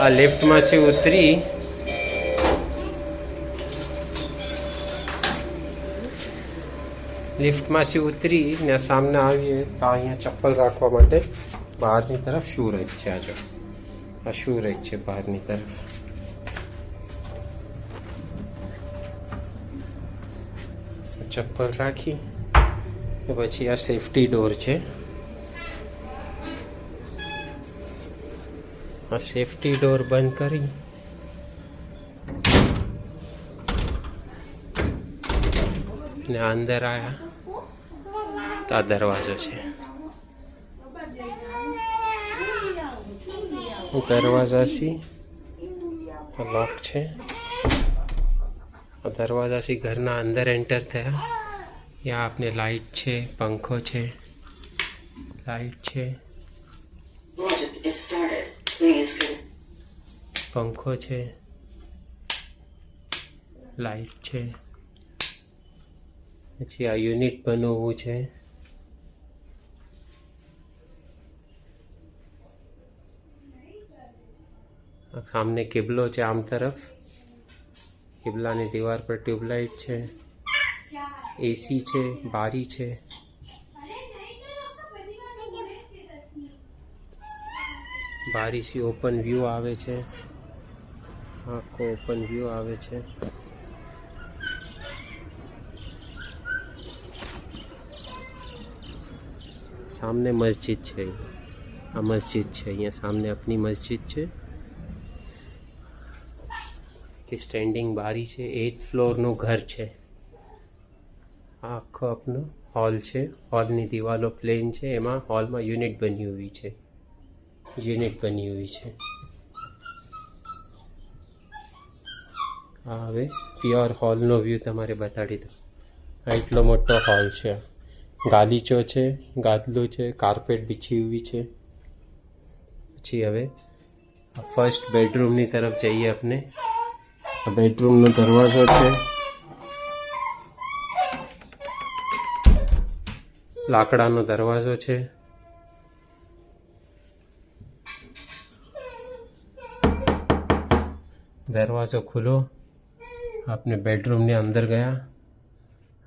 આ લિફ્ટમાંથી ઉતરી ને સામને આવીએ તો અહીંયા ચપ્પલ રાખવા માટે બહારની તરફ શૂ રેક છે. આ શૂ રેક છે બહારની તરફ. ચપ્પલ રાખી પછી આ સેફટી ડોર છે. આ સેફટી ડોર બંધ કરી ને અંદર આયા તો આ દરવાજો છે. દરવાજાથી લોક છે. દરવાજાથી ઘરના અંદર એન્ટર થયા. यहाँ आपने लाइट છે, पंखो છે, लाइट છે, पंखो છે, लाइट છે. પછી આ યુનિટ બનાવવું છે. सामने किबलो છે. आम तरफ किबलाની દીવાર પર ટ્યુબલાઇટ છે. एसी છે, બારી છે. બારીથી ઓપન વ્યૂ આવે છે. આખો ઓપન વ્યૂ આવે છે. सामने मस्जिद છે. આ મસ્જિદ છે. અહીંયા સામને अपनी મસ્જિદ છે કે સ્ટેન્ડિંગ બારી છે. 8th ફ્લોરનું ઘર છે. આ આખો આપનો હોલ છે. હોલની દિવાલો પ્લેન છે. એમાં હોલમાં યુનિટ બની हुई છે. હા, હવે પ્યોર હોલનો વ્યૂ તમારે બતાડી દો. આ એટલો મોટો હોલ છે. ગાલીચો છે, ગાદલું છે, કાર્પેટ બીછી हुई છે. પછી હવે ફર્સ્ટ બેડરૂમની તરફ જઈએ આપણે. આ બેડરૂમનો દરવાજો છે. લાકડાનો દરવાજો છે. દરવાજો ખુલ્લો. આપણે બેડરૂમની અંદર ગયા.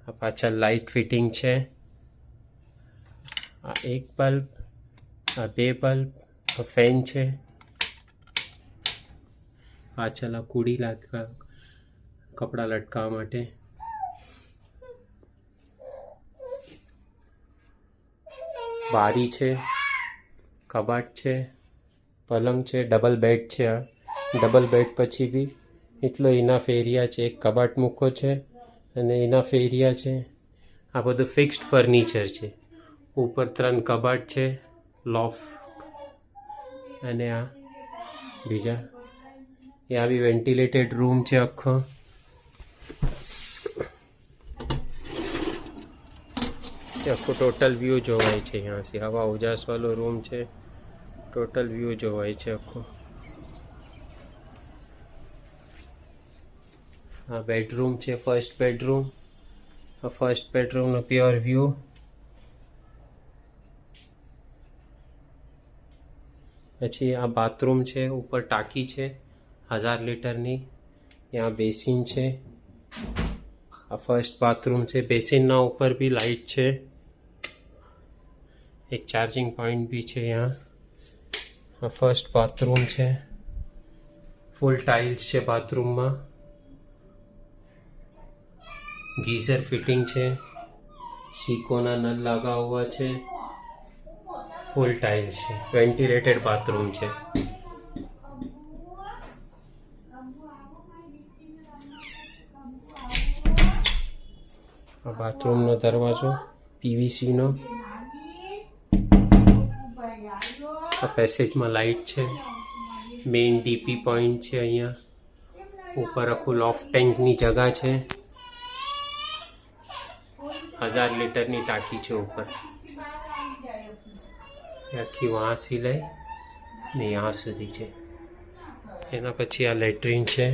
આ પાછળ લાઇટ ફિટિંગ છે. આ એક બલ્બ, આ બે બલ્બ, આ ફેન છે. પાછળ આ કુડી કપડાં લટકાવવા માટે. બારી છે, કબાટ છે, પલંગ છે, ડબલ બેડ છે. આ ડબલ બેડ પછી બી એટલો ઇનફ એરિયા છે. એક કબાટ મૂકો છે અને ઇનફ એરિયા છે. આ બધું ફિક્સ્ડ ફર્નિચર છે. ઉપર 3 કબાટ છે, લોફ્ટ અને આ બીજા. यहाँ भी वेंटिलेटेड रूम છે આખો. આખો ટોટલ વ્યૂ જોવાય છે. અહીંયાથી હવા ઉજાસ વાળો રૂમ છે. ટોટલ વ્યૂ જોવાય છે આખો. આ બેડરૂમ છે, ફર્સ્ટ બેડરૂમ. આ ફર્સ્ટ બેડરૂમનો પ્યોર વ્યૂ. પછી આ બાથરૂમ છે. ઉપર ટાંકી છે 1000 લીટરની. यहाँ બેસિન છે. આ ફર્સ્ટ બાથરૂમ છે. બેસિનના ઉપર બી લાઇટ છે. એક ચાર્જિંગ પોઈન્ટ બી છે यहाँ. આ ફર્સ્ટ બાથરૂમ છે. ફૂલ ટાઇલ્સ છે બાથરૂમમાં. ગીઝર ફિટિંગ છે. सीकोना नल लगा हुआ છે. ફૂલ ટાઇલ્સ છે. વેન્ટિલેટેડ બાથરૂમ છે. આ બાથરૂમનો દરવાજો પીવીસી નો. આ પેસેજમાં લાઇટ છે. મેઇન ડીપી પોઈન્ટ છે અહીંયા. ઉપર આખું લોફ્ટ ટેન્કની જગા છે. 1000 લીટરની ટાંકી છે ઉપર. આખી વહાંથી લઈ ને यहाँ સુધી છે. એના પછી આ લેટ્રિન છે.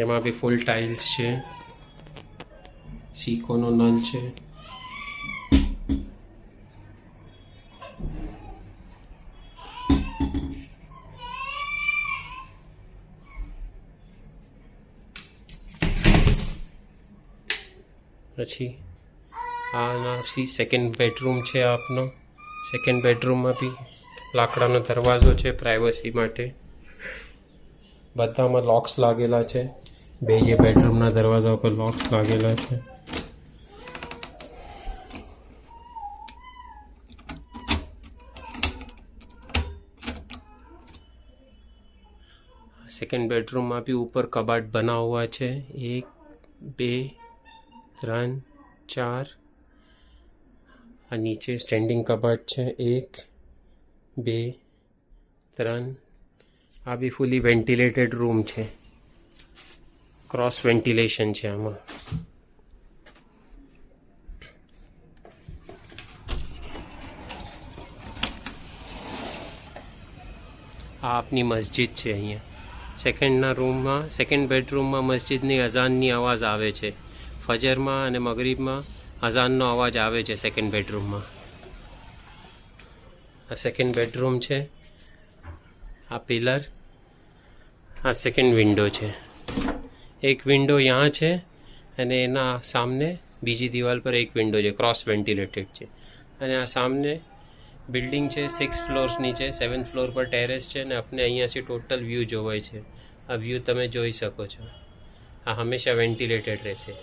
એમાં બી ફૂલ ટાઇલ્સ છે. सीकोनो नल છે. પછી આના સેકન્ડ બેડરૂમ છે આપનો. સેકન્ડ બેડરૂમમાં બી લાકડાનો દરવાજો છે પ્રાઇવસી માટે. બધામાં લોક્સ લાગેલા છે. બે બેડરૂમના દરવાજા ઉપર લોક્સ લાગેલા છે. सेकेंड बेडरूम में भी ऊपर कबाट बना हुआ है. 1 2 3 4 आ नीचे स्टेन्डिंग कबाट है. 1 2 3 आ भी फुली वेंटिलेटेड रूम है. क्रॉस वेंटिलेशन है आम. आ अपनी मस्जिद है. अँ सेकेंडना रूम में सेकेंड बेडरूम में मस्जिदनी अजाननी अवाज आवे छे. फजर में अने मगरीब में अजाननो अवाज आवे छे सेकेंड बेडरूम में. आ सेकेंड बेडरूम है. आ पिलर आ सेकेंड विंडो है. एक विंडो यहाँ है अने एना सामने बीजी दीवाल पर एक विंडो है. क्रॉस वेंटिलेटेड है. अने आ सामने बिल्डिंग है 6 फ्लोर्सनी है. 7th फ्लोर पर टेरेस है. अपने अहींया से टोटल व्यू जोवाय छे. आ व्यू तमे जोई सको छो. आ हमेशा वेंटिलेटेड रहेशे.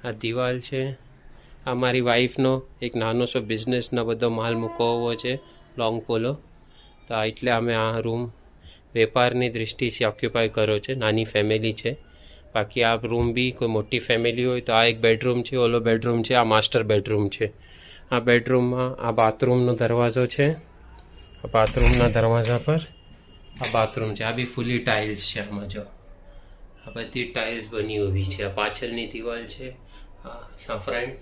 आ दीवाल है. आ मारी वाइफनो एक नानो सो बिजनेसनो बधो माल मूकવો છે लॉन्ग पोलो. तो एटले अमे आ रूम वेपारनी दृष्टिथी ऑक्युपाय करो छे. नानी फैमिली है. बाकी आ रूम भी कोई मोटी फैमिली हो तो आ एक बेडरूम है. ओलो बेडरूम है. आ मास्टर बेडरूम है. आ बेडरूम में आ बाथरूमनो दरवाजो है. आ बाथरूमना दरवाजा पर आ बाथरूम है. आ भी फुली टाइल्स है. आमां जो आ बधी टाइल्स बनी हुई है. आ पाछळनी दीवाल है. आ front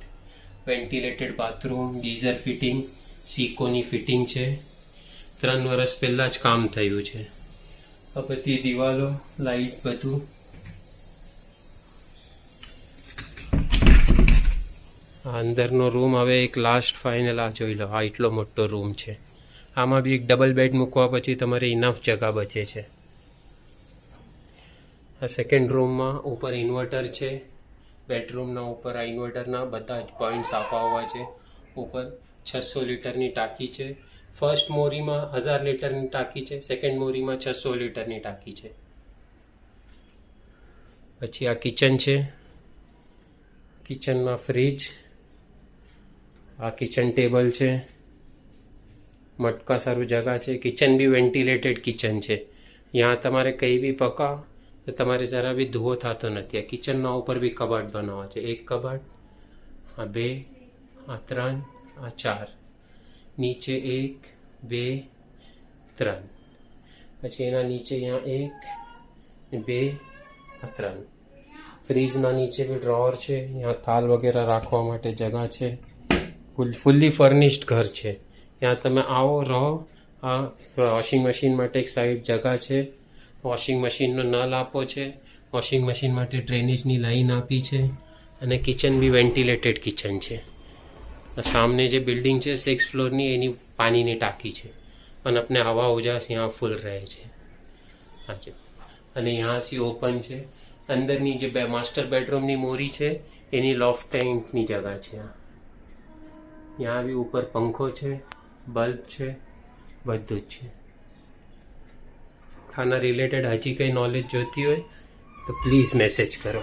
ventilated bathroom, geyser fitting, सीकोनी फिटिंग है. 3 वर्ष पहला ज काम थयुं छे. आ बधी दीवालो लाइट बधुं अंदरनो रूम. हवे एक लास्ट फाइनल आ जोई लो. आ एटलो मोटो रूम है. आमां भी एक डबल बेड मूकवा पछी तमारे इनफ जगह बचे छे. आ सेकेंड रूम में ऊपर इन्वर्टर है. बेडरूमना ऊपर आ इन्वर्टरना बधा ज पॉइंट्स आपा हुआ है. ऊपर 600 लीटरनी टाँकी है. फर्स्ट मोरी में 1000 लीटरनी टाँकी है. सेकेंड मोरी में 600 लीटरनी टाँकी है. पछी आ किचन है. किचन में फ्रीज, आ किचन टेबल है. मटका सारू जगह है. किचन भी वेंटिलेटेड किचन है. यहाँ तमारे कई भी पका तो तमारे जरा भी धुओ थतो नथी. आ किचनना ऊपर भी कबाट बनावा है. 1 कबाट, आ 2, आ 3, आ 4, नीचे 1 2 3, पछी एना नीचे यहाँ 1 2 आ 3. फ्रीजना नीचे भी ड्रॉवर है. यहाँ थाल वगैरह राखवा माटे जगह है. फुल्ली फर्निश्ड घर है. यहाँ तमे आओ रहो. आ वॉशिंग मशीन माटे एक साइड जगह है. वॉशिंग मशीननो नल आपो है. वॉशिंग मशीन माटे ड्रेनेजनी लाइन आपी है. अने किचन भी वेंटिलेटेड किचन है. सामने जो बिल्डिंग है 6 फ्लोरनी एनी पानीनी टाँकी है. अने अपने हवा उजास यहाँ फूल रहे छे. हाँ जी. अने यहाँ से ओपन है. अंदरनी जो मास्टर बेडरूमनी मोरी है एनी लॉफ्ट टेंटनी जगह है. यहाँ भी ऊपर पंखो है, बल्ब है, बधुं ज छे. आना रिलेटेड हजी कई नॉलेज जोती हो तो प्लीज़ मैसेज करो.